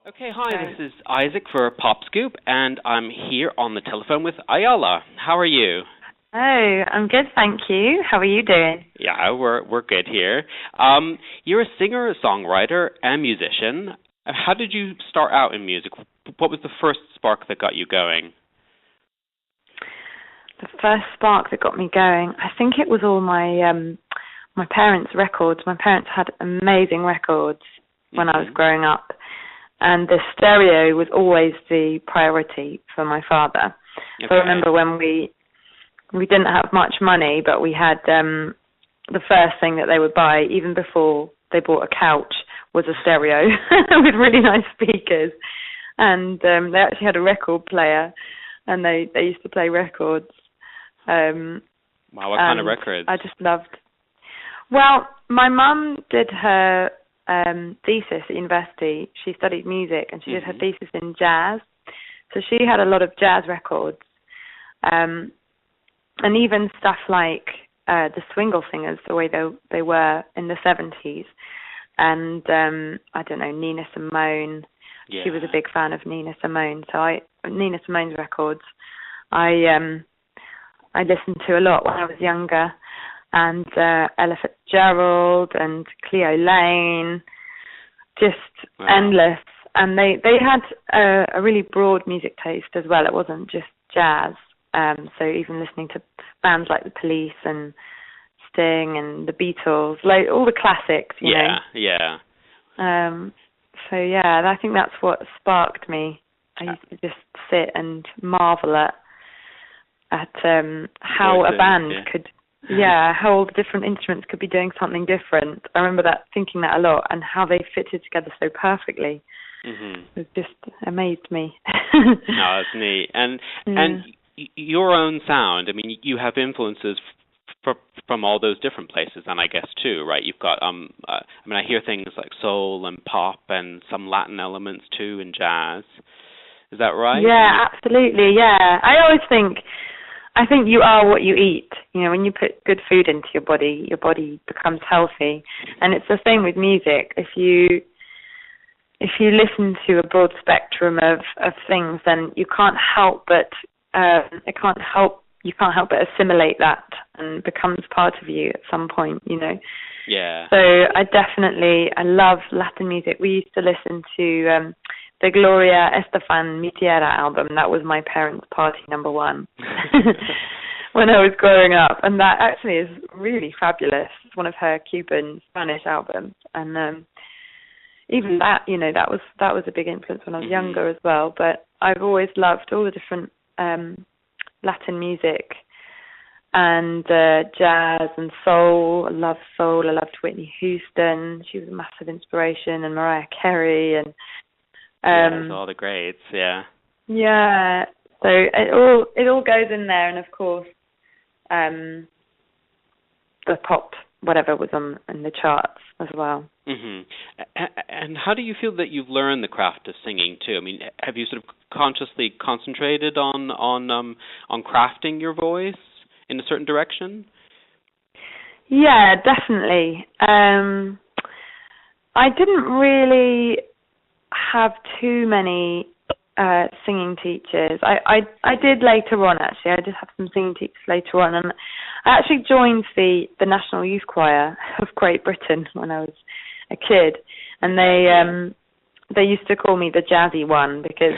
Okay, hi, Right. this is Isaac for Pop Scoop, and I'm here on the telephone with Ayala. How are you? Oh, I'm good, thank you. How are you doing? Yeah, we're good here. You're a singer, a songwriter, and musician. How did you start out in music? What was the first spark that got you going? The first spark that got me going, I think it was all my parents' records. My parents had amazing records when I was growing up, and the stereo was always the priority for my father. Okay. So I remember when we didn't have much money, but we had the first thing that they would buy, even before they bought a couch, was a stereo with really nice speakers. And they actually had a record player, and they used to play records. Wow, what kind of records? I just loved. Well, my mum did her thesis at university. She studied music, and she did her thesis in jazz. So she had a lot of jazz records. And even stuff like the Swingle Singers, the way they were in the 70s. And, I don't know, Nina Simone. Yeah. She was a big fan of Nina Simone. So Nina Simone's records, I listened to a lot when I was younger. And Ella Fitzgerald and Cleo Lane, just endless. And they had a really broad music taste as well. It wasn't just jazz. So even listening to bands like The Police and Sting and The Beatles, like all the classics, you know. Yeah. So yeah, I think that's what sparked me. I used to just sit and marvel at how a band could, how all the different instruments could be doing something different. I remember thinking that a lot, and how they fitted together so perfectly. It just amazed me. No, that's neat. And your own sound, I mean, you have influences from all those different places, and I guess too, right? You've got, I hear things like soul and pop and some Latin elements too, and jazz. Is that right? Yeah, absolutely. Yeah, I think you are what you eat. You know, when you put good food into your body becomes healthy, and it's the same with music. If you listen to a broad spectrum of things, then you can't help but assimilate that, and becomes part of you at some point, you know. Yeah. So I love Latin music. We used to listen to the Gloria Estefan Mi Tierra album. That was my parents' party number one when I was growing up, and that actually is really fabulous. It's one of her Cuban Spanish albums, and even that, you know, that was a big influence when I was younger as well. But I've always loved all the different Latin music and jazz and soul. I love soul. I loved Whitney Houston. She was a massive inspiration, and Mariah Carey, and all the greats. Yeah. Yeah. So it all goes in there, and of course, the pop whatever was in the charts as well. And how do you feel that you've learned the craft of singing too? I mean, have you sort of consciously concentrated on crafting your voice in a certain direction? Yeah, definitely. I didn't really have too many singing teachers. I did later on, actually. I did have some singing teachers later on, and I actually joined the National Youth Choir of Great Britain when I was a kid, and they used to call me the jazzy one because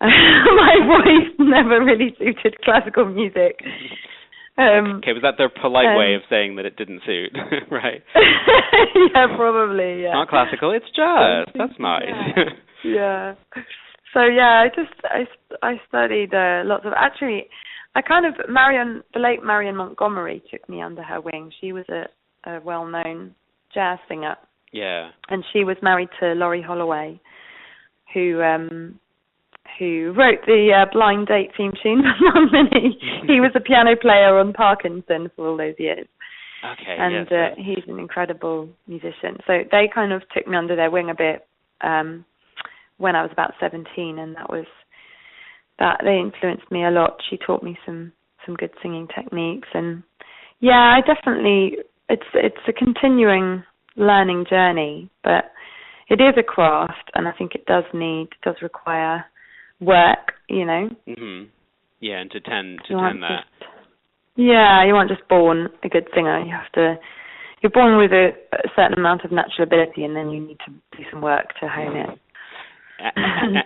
my voice never really suited classical music. Okay, was that their polite way of saying that it didn't suit? Right. Yeah, probably. Yeah. Not classical, it's jazz. That's nice. Yeah. So yeah, I studied lots of. Actually, the late Marion Montgomery took me under her wing. She was a well-known jazz singer. Yeah. And she was married to Laurie Holloway, who wrote the Blind Date theme tune for Mum Minnie. He was a piano player on Parkinson for all those years. Okay, and he's an incredible musician. So they kind of took me under their wing a bit when I was about 17, and they influenced me a lot. She taught me some good singing techniques, and it's a continuing learning journey, but it is a craft, and I think it does require work, you know. Mhm. Yeah, and to tend that. You aren't just born a good singer. You're born with a certain amount of natural ability, and then you need to do some work to hone it.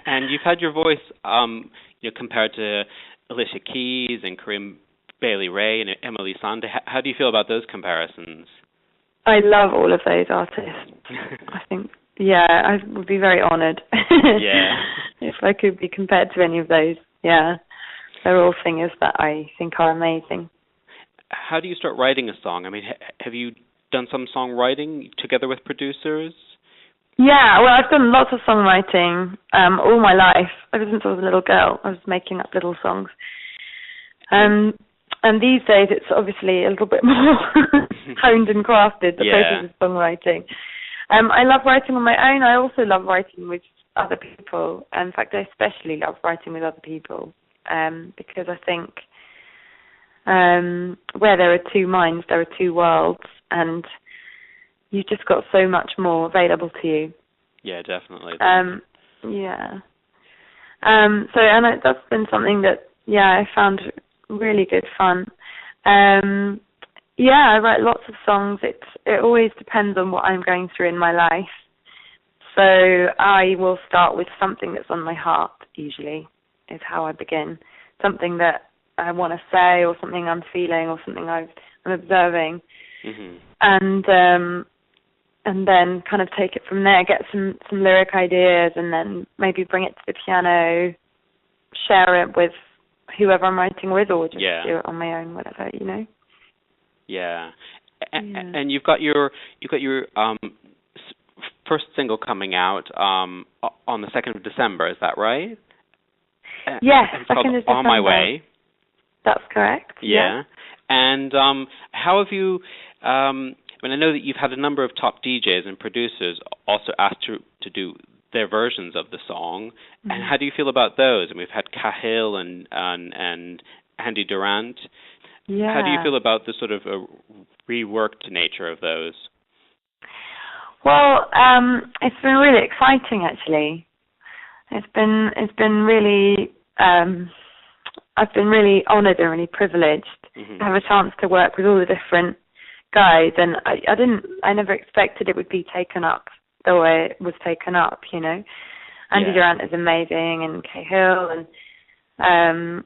And you've had your voice, compared to Alicia Keys and Corinne Bailey Rae and Emily Sandé. How do you feel about those comparisons? I love all of those artists. I think, I would be very honoured. If I could be compared to any of those. Yeah, they're all singers that I think are amazing. How do you start writing a song? I mean, have you done some songwriting together with producers? Yeah, well, I've done lots of songwriting all my life. Ever since I was a little girl, I was making up little songs. And these days, it's obviously a little bit more honed and crafted, the process of songwriting. I love writing on my own. I also love writing with other people. In fact, I especially love writing with other people because I think where there are two minds, there are two worlds, and you've just got so much more available to you. Yeah, definitely. That's been something that, I found really good fun. I write lots of songs. It always depends on what I'm going through in my life. So I will start with something that's on my heart, usually, is how I begin. Something that I want to say, or something I'm feeling, or something I'm observing. Mm-hmm. And then kind of take it from there, get some lyric ideas, and then maybe bring it to the piano, share it with whoever I'm writing with, or just do it on my own, whatever, you know. Yeah. And you've got your first single coming out on the 2nd of December, is that right? Yes, it's called On My Way. That's correct. Yeah. And how have you? I know that you've had a number of top DJs and producers also asked to do their versions of the song. Mm-hmm. And how do you feel about those? And we've had Cahill and Andy Durant. Yeah. How do you feel about the sort of reworked nature of those? Well, it's been really exciting, actually. It's been really. I've been really honoured and really privileged to have a chance to work with all the different guys, and I never expected it would be taken up the way it was taken up, you know. Andy Durant is amazing, and Cahill, and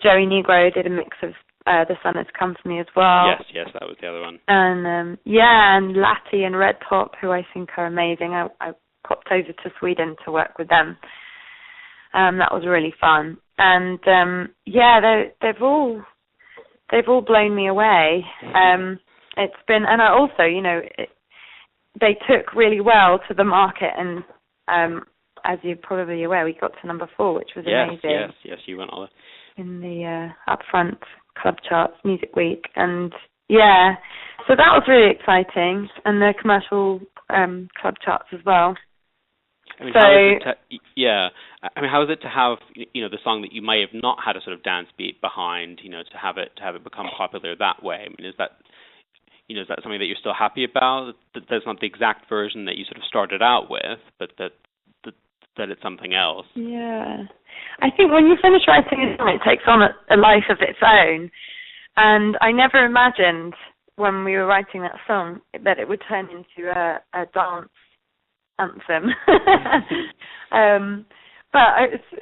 Joey Negro did a mix of The Sun Has Come For Me as well. Yes, that was the other one. And and Latti and Red Top, who I think are amazing. I popped over to Sweden to work with them. That was really fun. And they've all blown me away. It's been, and I also, they took really well to the market, and as you're probably aware, we got to number 4, which was amazing. Yes, you went all in the upfront club charts, Music Week, and so that was really exciting, and the commercial club charts as well. I mean, how is it to have the song that you may have not had a sort of dance beat behind, to have it become popular that way? I mean, is that something that you're still happy about? That that's not the exact version that you sort of started out with, but that it's something else. Yeah, I think when you finish writing a song, it takes on a life of its own, and I never imagined when we were writing that song that it would turn into a dance anthem. But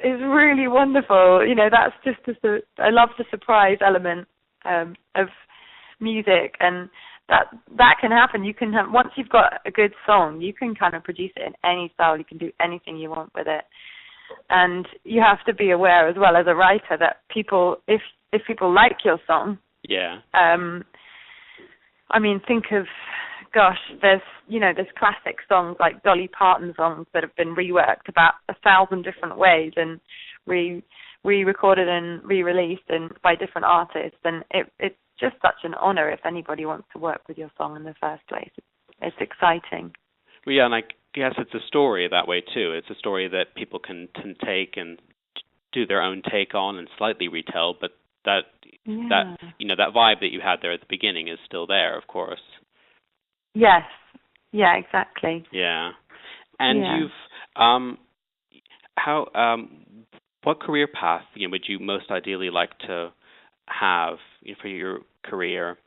it's really wonderful. That's just I love the surprise element of music, and that can happen. You can have, once you've got a good song, you can kind of produce it in any style. You can do anything you want with it, and you have to be aware as well as a writer that people, if people like your song, I mean, think of, gosh, there's classic songs like Dolly Parton songs that have been reworked about 1,000 different ways and re-recorded and re-released by different artists, and it's just such an honor if anybody wants to work with your song in the first place. It's exciting. Well, yeah, and I guess it's a story that way too. It's a story that people can take and do their own take on and slightly retell, but that vibe that you had there at the beginning is still there, of course. Yes. Yeah, exactly. Yeah. And you've what career path would you most ideally like to have for your career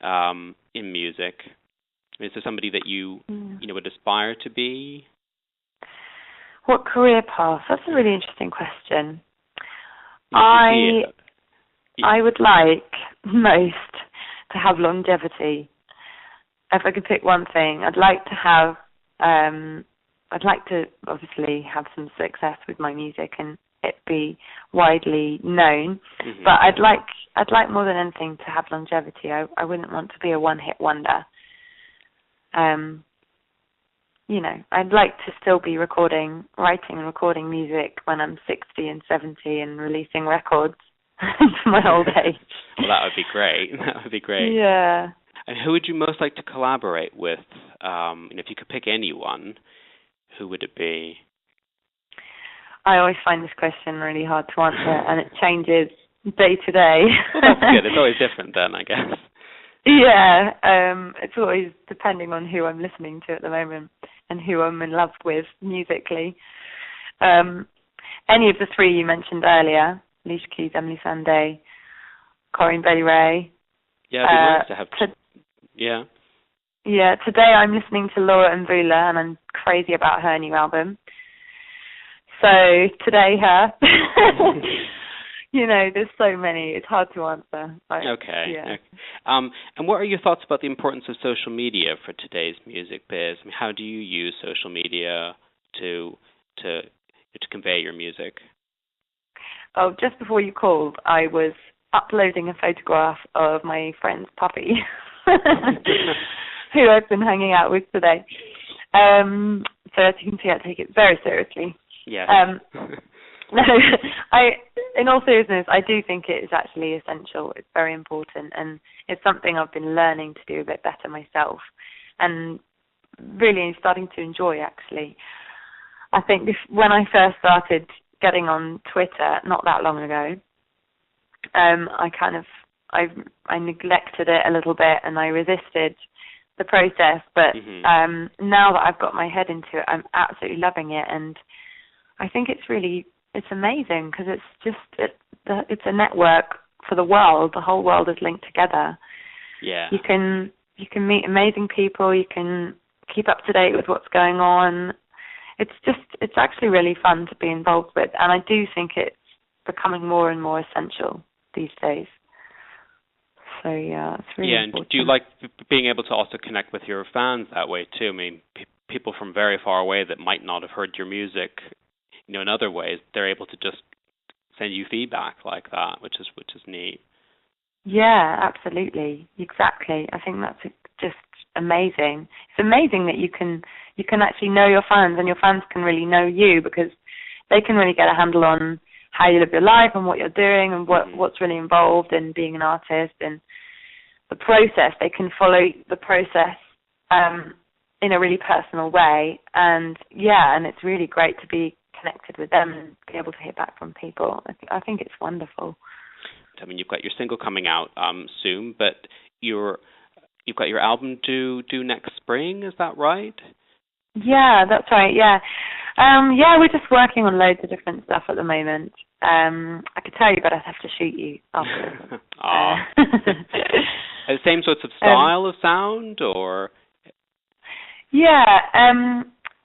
in music? Is there somebody that you would aspire to be? What career path? That's a really interesting question. I would like most to have longevity. If I could pick one thing, I'd like to obviously have some success with my music and it be widely known. Mm-hmm. But I'd like more than anything to have longevity. I wouldn't want to be a one-hit wonder. I'd like to still be writing and recording music when I'm 60 and 70 and releasing records into my old age. Well, that would be great. That would be great. Yeah. And who would you most like to collaborate with? If you could pick anyone, who would it be? I always find this question really hard to answer, and it changes day to day. Well, that's good. It's always different then, I guess. Yeah, it's always depending on who I'm listening to at the moment and who I'm in love with musically. Any of the three you mentioned earlier, Alicia Keys, Emily Sandé, Corinne Bailey Rae. Yeah, it'd be nice to have. Yeah. Yeah, today I'm listening to Laura Mvula, and I'm crazy about her new album. So today, her. There's so many. It's hard to answer. Okay. Yeah. And what are your thoughts about the importance of social media for today's music biz? I mean, how do you use social media to convey your music? Oh, just before you called, I was uploading a photograph of my friend's puppy, who I've been hanging out with today. So as you can see, I take it very seriously. Yeah. No, in all seriousness, I do think it is actually essential. It's very important, and it's something I've been learning to do a bit better myself, and really starting to enjoy, actually. I think when I first started getting on Twitter, not that long ago, I neglected it a little bit, and I resisted the process, but now that I've got my head into it, I'm absolutely loving it, and I think it's amazing because it's a network for the world. The whole world is linked together. Yeah. You can meet amazing people. You can keep up to date with what's going on. It's actually really fun to be involved with, and I do think it's becoming more and more essential these days. So yeah, it's really important. And do you like being able to also connect with your fans that way too? I mean, people from very far away that might not have heard your music, in other ways, they're able to just send you feedback like that, which is neat. Yeah, absolutely, exactly. I think that's just amazing. It's amazing that you can actually know your fans, and your fans can really know you, because they can really get a handle on how you live your life and what you're doing and what's really involved in being an artist and the process. They can follow the process in a really personal way, and it's really great to be connected with them and be able to hear back from people. I think it's wonderful. I mean, you've got your single coming out soon, but you've got your album due next spring. Is that right? Yeah, that's right. Yeah, we're just working on loads of different stuff at the moment. I could tell you, but I'd have to shoot you after. The same sorts of style of sound, or? Yeah.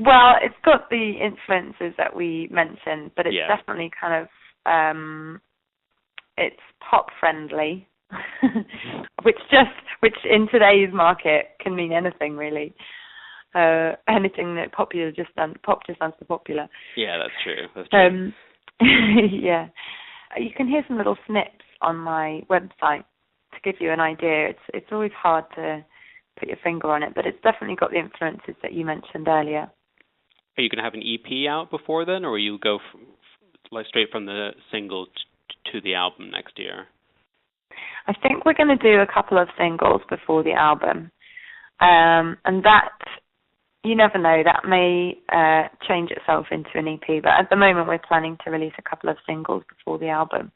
Well, it's got the influences that we mentioned, but it's definitely kind of it's pop friendly, which in today's market can mean anything really. Anything that pop just stands for popular. Yeah, that's true. That's true. Yeah, you can hear some little snips on my website to give you an idea. It's always hard to put your finger on it, but it's definitely got the influences that you mentioned earlier. Are you going to have an EP out before then, or will you go straight from the single to the album next year? I think we're going to do a couple of singles before the album, and that, you never know, that may change itself into an EP, but at the moment we're planning to release a couple of singles before the album.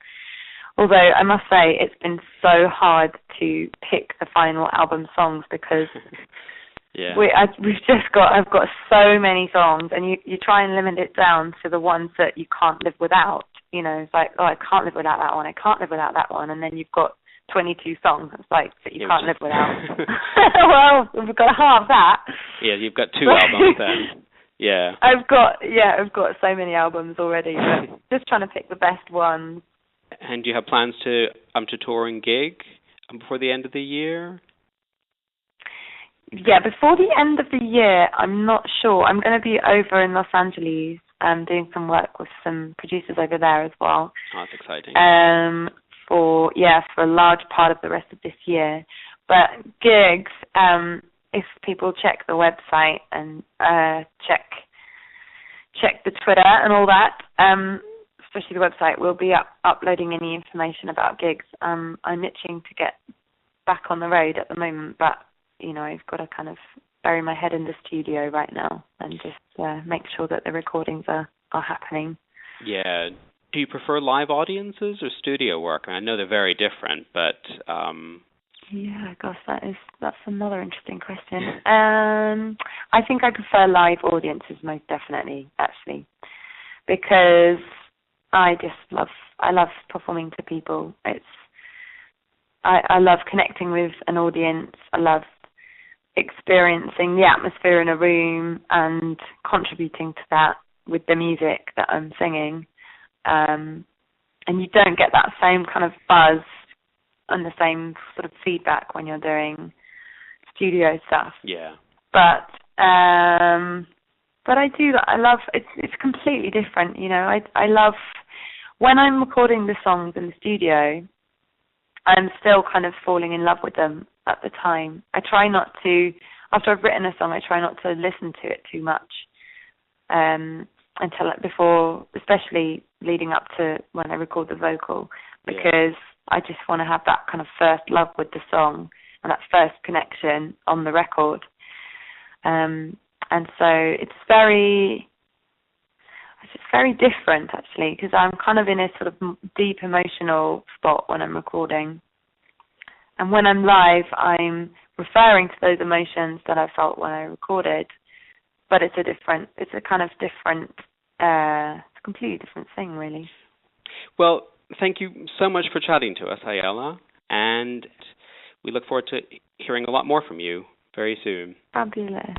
Although I must say it's been so hard to pick the final album songs, because Yeah. I've got so many songs, and you try and limit it down to the ones that you can't live without. You know, it's like, oh, I can't live without that one. I can't live without that one. And then you've got 22 songs. It's like that you can't live without. Well, we've got half that. Yeah, you've got 2 albums then. Yeah. I've got so many albums already, but just trying to pick the best ones. And do you have plans to tour and gig before the end of the year? Yeah, before the end of the year, I'm not sure. I'm going to be over in Los Angeles doing some work with some producers over there as well. Oh, that's exciting. For a large part of the rest of this year. But gigs, if people check the website and check the Twitter and all that, especially the website, we'll be uploading any information about gigs. I'm itching to get back on the road at the moment, but you know, I've got to kind of bury my head in the studio right now and just make sure that the recordings are happening. Yeah. Do you prefer live audiences or studio work? I know they're very different, but yeah, gosh, that's another interesting question. I think I prefer live audiences most definitely, actually, because I love performing to people. I love connecting with an audience. I love experiencing the atmosphere in a room and contributing to that with the music that I'm singing. And you don't get that same kind of buzz and the same sort of feedback when you're doing studio stuff. Yeah. But I do that. I love it's completely different, you know. I love when I'm recording the songs in the studio, I'm still kind of falling in love with them at the time. I try not to, after I've written a song, I try not to listen to it too much until before, especially leading up to when I record the vocal, because I just want to have that kind of first love with the song and that first connection on the record. And so it's very different, actually, because I'm kind of in a sort of deep emotional spot when I'm recording. And when I'm live, I'm referring to those emotions that I felt when I recorded, but it's a completely different thing, really. Well, thank you so much for chatting to us, Ayala, and we look forward to hearing a lot more from you very soon. Fabulous.